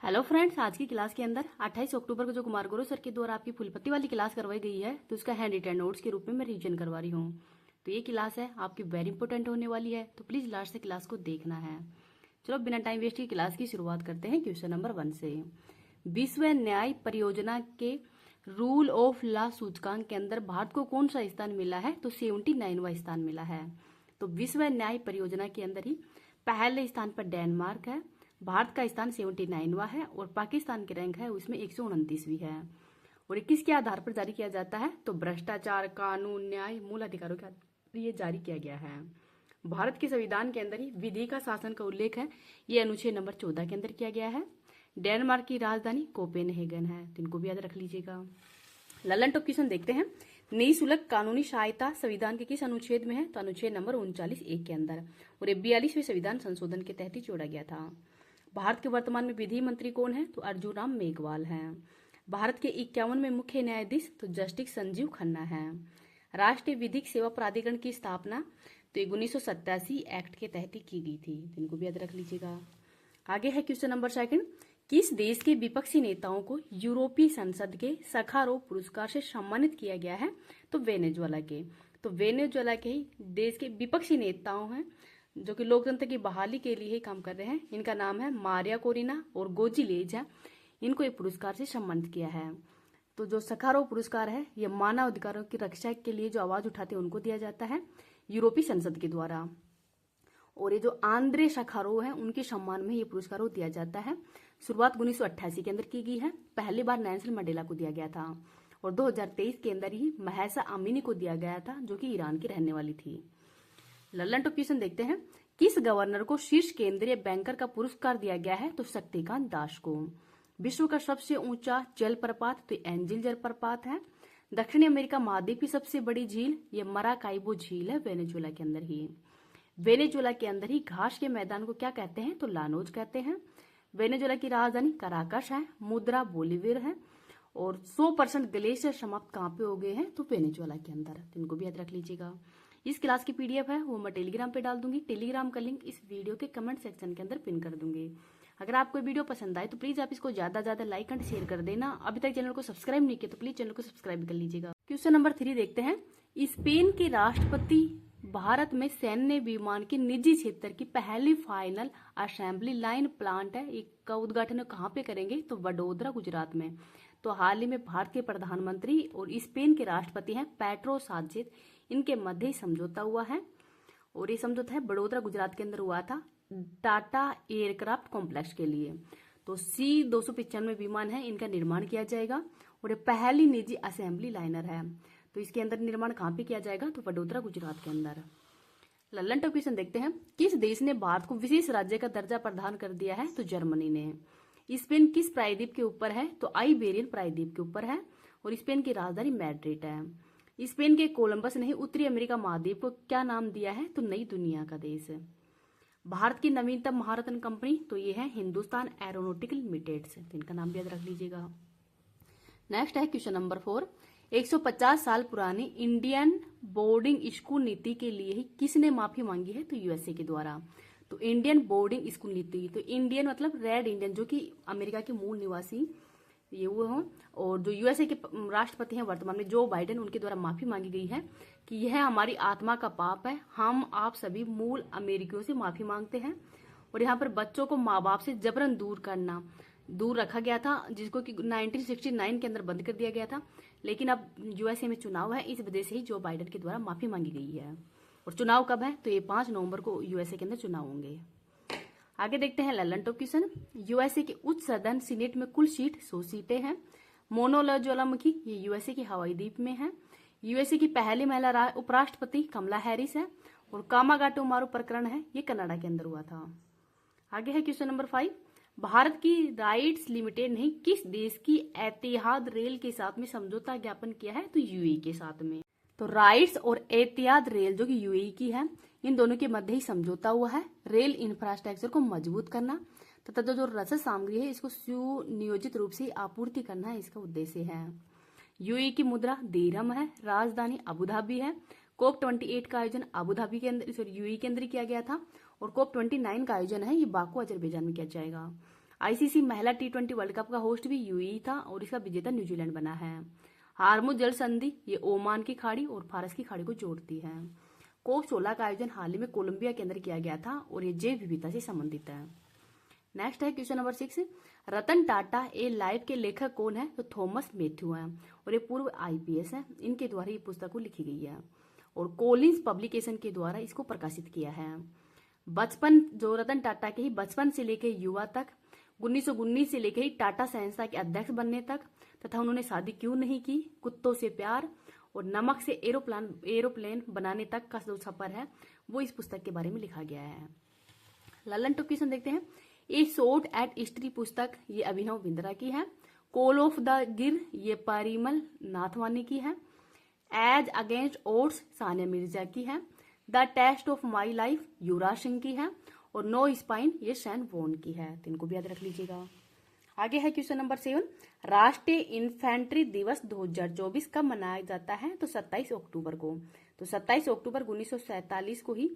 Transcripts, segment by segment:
Hello friends, आज की class के अंदर 28 अक्टूबर को जो कुमार गुरु सर के द्वारा आपकी फुलपत्ती वाली क्लास करवाई गई है, तो उसका हैंड रिटन नोट्स के रूप में मैं रिवीजन करवा रही हूँ। तो ये क्लास है आपकी वेरी इंपॉर्टेंट होने वाली है, तो प्लीज लास्ट से क्लास को देखना है। चलो बिना टाइम वेस्ट की क्लास की शुरुआत करते हैं क्वेश्चन नंबर 1 से। विश्व न्याय परियोजना के रूल ऑफ लॉ सूचकांक के अंदर भारत को कौन सा स्थान मिला है? तो 79वां स्थान मिला है। तो विश्व न्याय परियोजना के अंदर ही पहले स्थान पर डेनमार्क है, भारत का स्थान 79वां है और पाकिस्तान की रैंक है उसमें 129वीं है। और ये किसके आधार पर जारी किया जाता है? तो भ्रष्टाचार, कानून, न्याय, मूल अधिकारों के आधार पर ये जारी किया गया है। भारत के संविधान के अंदर ही विधि का शासन का उल्लेख है, ये अनुच्छेद नंबर 14 के अंदर किया गया है। डेनमार्क की राजधानी कोपेनहेगन है, तो इनको भी याद रख लीजिएगा। ललन टॉप क्वेश्चन देखते हैं। निःशुल्क कानूनी सहायता संविधान के किस अनुच्छेद में है? तो अनुच्छेद नंबर 39(1) के अंदर, और ये 42वें संविधान संशोधन के तहत ही जोड़ा गया था। भारत के वर्तमान में विधि मंत्री कौन है? तो अर्जुन राम मेघवाल हैं। भारत के 51वें मुख्य न्यायाधीश तो जस्टिस संजीव खन्ना हैं। राष्ट्रीय विधिक सेवा प्राधिकरण की स्थापना तो 1987 एक्ट के तहत ही की गई थी, इनको भी याद रख लीजिएगा। आगे है क्वेश्चन नंबर 2। किस देश के विपक्षी नेताओं को यूरोपीय संसद के सखारोव पुरस्कार से सम्मानित किया गया है? तो वेनेजुएला के। तो वेनेजुएला के ही देश के विपक्षी नेताओं हैं जो कि लोकतंत्र की बहाली के लिए ही काम कर रहे हैं। इनका नाम है मारिया कोरिना और गोजिलेज है। इनको ये पुरस्कार से सम्मानित किया है। तो जो सखारोव पुरस्कार है ये मानव अधिकारों की रक्षा के लिए जो आवाज उठाते हैं उनको दिया जाता है यूरोपीय संसद के द्वारा। और ये जो आंद्रे सखारोव है उनके सम्मान में ये पुरस्कार दिया जाता है। शुरुआत 1988 के अंदर की गई है। पहली बार नेल्सन मंडेला को दिया गया था और 2023 के अंदर ही महसा अमीनी को दिया गया था जो कि ईरान की रहने वाली थी। ललन टॉप क्वेश्चन देखते हैं। किस गवर्नर को शीर्ष केंद्रीय बैंकर का पुरस्कार दिया गया है? तो शक्तिकांत दास को। विश्व का सबसे ऊंचा जलप्रपात तो एंजिल जलप्रपात है। दक्षिणी अमेरिका महाद्वीप की सबसे बड़ी झील ये मराकाइबो झील है, वेनेजुएला के अंदर ही। वेनेजुएला के अंदर ही घास के मैदान को क्या कहते हैं? तो लानोज कहते हैं। वेनेजुएला की राजधानी कराकस है। मुद्रा बोलीवियर है। और 100% ग्लेशियर समाप्त कहाँ पे हो गए हैं? तो वेनेजुएला के अंदर, इनको भी याद रख लीजिएगा। इस क्लास की पीडीएफ है वो मैं टेलीग्राम पे डाल दूंगी। टेलीग्राम का लिंक इस वीडियो के कमेंट सेक्शन के अंदर पिन कर दूंगी। अगर आपको वीडियो पसंद आए तो प्लीज आप इसको ज्यादा ज्यादा लाइक एंड शेयर कर देना। अभी तक चैनल को सब्सक्राइब नहीं किया तो प्लीज चैनल को सब्सक्राइब कर लीजिएगा। क्वेश्चन नंबर 3 देखते हैं। स्पेन के राष्ट्रपति भारत में सैन्य विमान के निजी क्षेत्र की पहली फाइनल असेंबली लाइन प्लांट है, इसका उद्घाटन कहाँ पे करेंगे? तो वडोदरा, गुजरात में। तो हाल ही में भारत के प्रधानमंत्री और स्पेन के राष्ट्रपति हैं पेड्रो साnchez, इनके मध्य ही समझौता हुआ है। और ये समझौता है वडोदरा, गुजरात के अंदर हुआ था टाटा एयरक्राफ्ट कॉम्प्लेक्स के लिए। तो C-295 विमान है, इनका निर्माण किया जाएगा और ये पहली निजी असेंबली लाइनर है। तो इसके अंदर निर्माण कहाँ पे किया जाएगा? तो वडोदरा, गुजरात के अंदर। ललन टॉप क्वेश्चन देखते हैं। किस देश ने भारत को विशेष राज्य का दर्जा प्रदान कर दिया है? तो जर्मनी ने। स्पेन किस प्रायद्वीप के ऊपर है? तो आइबेरियन प्रायद्वीप के ऊपर है और स्पेन की राजधानी मैड्रिड है। स्पेन के कोलंबस ने उत्तरी अमेरिका महाद्वीप को क्या नाम दिया है? तो नई दुनिया का देश। भारत की नवीनतम महारत्न कंपनी तो ये है हिंदुस्तान एरोनॉटिकल लिमिटेड, तो इनका नाम भी याद रख लीजिएगा। नेक्स्ट है क्वेश्चन नंबर 4। 150 साल पुरानी इंडियन बोर्डिंग स्कूल नीति के लिए ही किसने माफी मांगी है? तो यूएसए के द्वारा। तो इंडियन बोर्डिंग स्कूल नीति, तो इंडियन मतलब रेड इंडियन, जो कि अमेरिका के मूल निवासी ये वो हों, और जो यूएसए के राष्ट्रपति हैं वर्तमान में जो बाइडेन, उनके द्वारा माफी मांगी गई है कि यह हमारी आत्मा का पाप है, हम आप सभी मूल अमेरिकियों से माफी मांगते हैं। और यहाँ पर बच्चों को माँ बाप से जबरन दूर रखा गया था, जिसको कि 1969 के अंदर बंद कर दिया गया था। लेकिन अब यूएसए में चुनाव है, इस वजह से ही जो बाइडेन के द्वारा माफी मांगी गई है। और चुनाव कब है? तो ये 5 नवंबर को यूएसए के अंदर चुनाव होंगे। आगे देखते हैं ललन टॉप क्वेश्चन। यूएसए के उच्च सदन सीनेट में कुल सीट 100 सीटें हैं। मोनोला ज्वालामुखी ये यूएसए की हवाई द्वीप में है। यूएसए की पहली महिला उपराष्ट्रपति कमला हैरिस है। और कामागाटो मारू प्रकरण है, ये कनाडा के अंदर हुआ था। आगे है क्वेश्चन नंबर 5। भारत की राइट्स लिमिटेड ने किस देश की एतिहाद रेल के साथ में समझौता ज्ञापन किया है? तो यूएई के साथ में। तो राइट्स और एतिहाद रेल जो कि यूएई की है, इन दोनों के मध्य ही समझौता हुआ है रेल इंफ्रास्ट्रक्चर को मजबूत करना तथा जो रसद सामग्री है इसको सुनियोजित रूप से आपूर्ति करना है, इसका उद्देश्य है। यूएई की मुद्रा दिरहम है। राजधानी अबू धाबी है। COP 28 का आयोजन अबू धाबी के अंदर यूएई के अंदर किया गया था और COP 29 का आयोजन है ये बाकू अजरबैजान में किया जाएगा। आईसीसी महिला T20 वर्ल्ड कप का होस्ट भी यूएई था और इसका विजेता न्यूजीलैंड बना है। हार्मुज जल संधि ये ओमान की खाड़ी और फारस की खाड़ी को जोड़ती है। कोप 16 का आयोजन हाल ही में कोलंबिया के अंदर किया गया था और ये जैव विविधता से संबंधित है। नेक्स्ट है क्वेश्चन नंबर 6, रतन टाटा ए लाइफ के लेखक कौन है? तो थॉमस मैथ्यू हैं और ये पूर्व आईपीएस है। इनके द्वारा ये पुस्तक को लिखी गई है और कोलिंस पब्लिकेशन के द्वारा इसको प्रकाशित किया है। बचपन जो रतन टाटा के ही बचपन से लेकर युवा तक 1919 से लेकर ही टाटा संस्था के अध्यक्ष बनने तक तथा उन्होंने शादी क्यों नहीं की, कुत्तों से प्यार और नमक से एरोप्लेन बनाने तक का जो सफर है वो इस पुस्तक के बारे में लिखा गया है। ललन टू क्वेश्चन देखते हैं। ए शॉट एट हिस्ट्री पुस्तक ये अभिनव बिंद्रा की है। कॉल ऑफ द गिर ये परिमल नाथवानी की है। Ace against odds Sania Mirza की है। The test of my life Yuvraj Singh की है और नो स्पाइन ये सैन वॉन की है। तो इनको भी याद रख लीजिएगा। आगे है क्वेश्चन नंबर 7, राष्ट्रीय इन्फेंट्री दिवस 2024 कब मनाया जाता है? तो 27 अक्टूबर को। तो 27 अक्टूबर 1947 को ही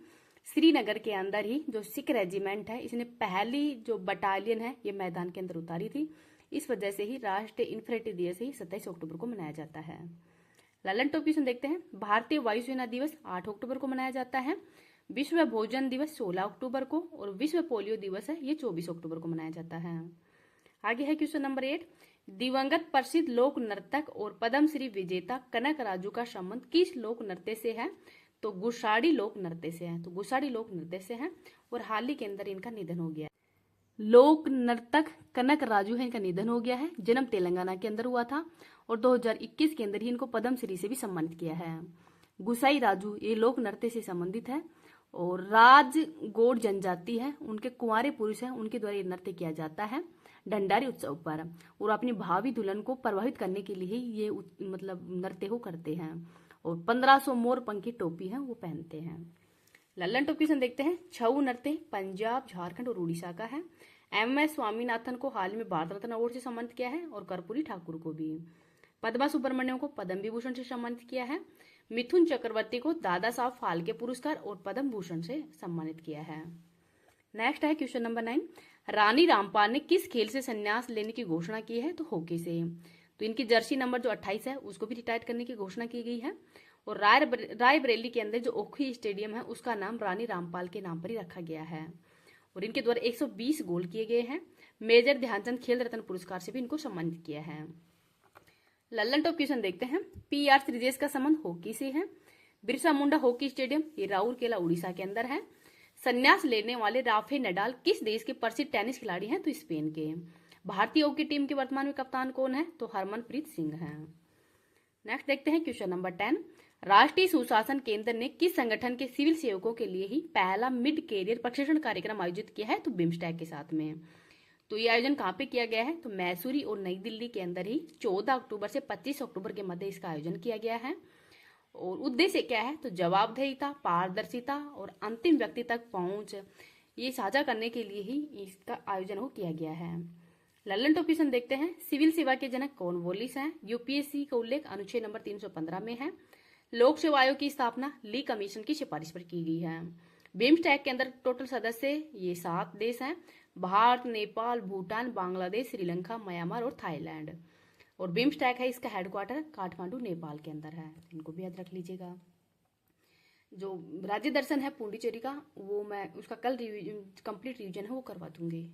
श्रीनगर के अंदर ही जो सिख रेजिमेंट है इसने पहली जो बटालियन है ये मैदान के अंदर उतारी थी। इस वजह से ही राष्ट्रीय इन्फेंट्री दिवस ही 27 अक्टूबर को मनाया जाता है। ललन टॉप क्वेश्चन देखते हैं। भारतीय वायुसेना दिवस 8 अक्टूबर को मनाया जाता है। विश्व भोजन दिवस 16 अक्टूबर को और विश्व पोलियो दिवस है ये 24 अक्टूबर को मनाया जाता है। आगे है क्वेश्चन नंबर 8, दिवंगत प्रसिद्ध लोक नर्तक और पद्मश्री विजेता कनक राजू का संबंध किस लोक नृत्य से है? तो गुसाड़ी लोक नृत्य से है। तो गुसाड़ी लोक नृत्य से है और हाल ही के अंदर इनका निधन हो गया। लोक नर्तक कनक राजू है, इनका निधन हो गया है। जन्म तेलंगाना के अंदर हुआ था और 2021 के अंदर ही इनको पद्मश्री से भी सम्मानित किया है। गुसाई राजू ये लोक नृत्य से संबंधित है और राजगोड़ जनजाति है, उनके कुंवारे पुरुष हैं, उनके द्वारा ये नृत्य किया जाता है डंडारी उत्सव पर और अपनी भावी दुल्हन को प्रभावित करने के लिए ये मतलब नृत्य को करते हैं और 1500 मोर पंखी टोपी है वो पहनते हैं। लल्लन टॉप क्वेश्चन देखते हैं। छऊ नृत्य पंजाब, झारखंड और उड़ीसा का है। MS स्वामीनाथन को हाल में भारत रत्न अवार्ड से सम्मानित किया है और कर्पूरी ठाकुर को भी। पद्मा सुब्रमण्यम को पद्म विभूषण से सम्मानित किया है। मिथुन चक्रवर्ती को दादा साहब फाल्के पुरस्कार और पद्म भूषण से सम्मानित किया है। नेक्स्ट है क्वेश्चन नंबर 9, रानी रामपाल ने किस खेल से संन्यास लेने की घोषणा की है? तो हॉकी से। तो इनकी जर्सी नंबर जो 28 है उसको भी रिटायर करने की घोषणा की गई है और रायबरेली के अंदर जो ओखी स्टेडियम है उसका नाम रानी रामपाल के नाम पर ही रखा गया है और इनके द्वारा 120 गोल किए गए हैं। मेजर ध्यानचंद खेल रत्न पुरस्कार से भी इनको सम्मानित किया है। लल्लन टॉप क्वेश्चन देखते हैं। PR श्रीजेश का संबंध हॉकी से है। बिरसा मुंडा हॉकी स्टेडियम ये राउरकेला उड़ीसा के अंदर है। संन्यास लेने वाले राफेल नडाल किस देश के प्रसिद्ध टेनिस खिलाड़ी हैं? तो स्पेन के। भारतीय हॉकी टीम के वर्तमान में कप्तान कौन है? तो हरमनप्रीत सिंह हैं। नेक्स्ट देखते हैं क्वेश्चन नंबर 10, राष्ट्रीय सुशासन केंद्र ने किस संगठन के सिविल सेवकों के लिए ही पहला मिड कैरियर प्रशिक्षण कार्यक्रम आयोजित किया है? तो बिम्स्टेक के साथ में। तो ये आयोजन कहाँ पे किया गया है? तो मैसूरी और नई दिल्ली के अंदर ही 14 अक्टूबर से 25 अक्टूबर के मध्य इसका आयोजन किया गया है और उद्देश्य क्या है? तो जवाबदेहिता, पारदर्शिता और अंतिम व्यक्ति तक पहुंच ये साझा करने के लिए ही इसका आयोजन हो किया गया है। लल्लन टॉप क्वेश्चन देखते हैं। सिविल सेवा के जनक कॉर्नवालिस हैं। यूपीएससी का उल्लेख अनुच्छेद नंबर 315 में है। लोक सेवा आयोग की स्थापना ली कमीशन की सिफारिश पर की गई है। बिम्स्टेक के अंदर टोटल सदस्य ये 7 देश हैं, भारत, नेपाल, भूटान, बांग्लादेश, श्रीलंका, म्यांमार और थाईलैंड। और बिम्स्टेक है इसका हेडक्वार्टर काठमांडू नेपाल के अंदर है। इनको भी याद रख लीजिएगा। जो राज्य दर्शन है पुडुचेरी का वो मैं उसका कल कंप्लीट रिवीजन है वो करवा दूंगी।